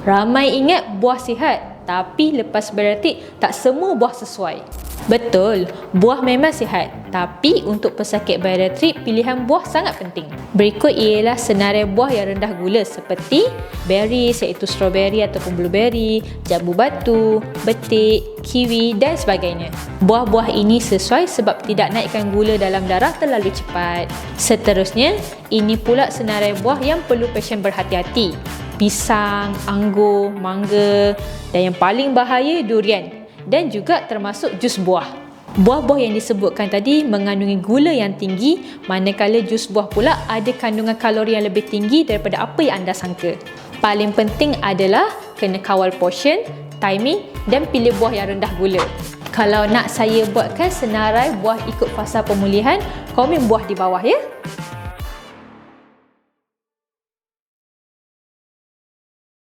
Ramai ingat buah sihat, tapi lepas bariatrik tak semua buah sesuai. Betul, buah memang sihat, tapi untuk pesakit bariatrik, pilihan buah sangat penting. Berikut ialah senarai buah yang rendah gula seperti berries iaitu strawberry ataupun blueberry, jambu batu, betik, kiwi dan sebagainya. Buah-buah ini sesuai sebab tidak naikkan gula dalam darah terlalu cepat. Seterusnya, ini pula senarai buah yang perlu pasien berhati-hati. Pisang, anggur, mangga dan yang paling bahaya durian. Dan juga termasuk jus buah. Buah-buah yang disebutkan tadi mengandungi gula yang tinggi, manakala jus buah pula ada kandungan kalori yang lebih tinggi daripada apa yang anda sangka. Paling penting adalah kena kawal portion, timing dan pilih buah yang rendah gula. Kalau nak saya buatkan senarai buah ikut fasa pemulihan, komen buah di bawah ya.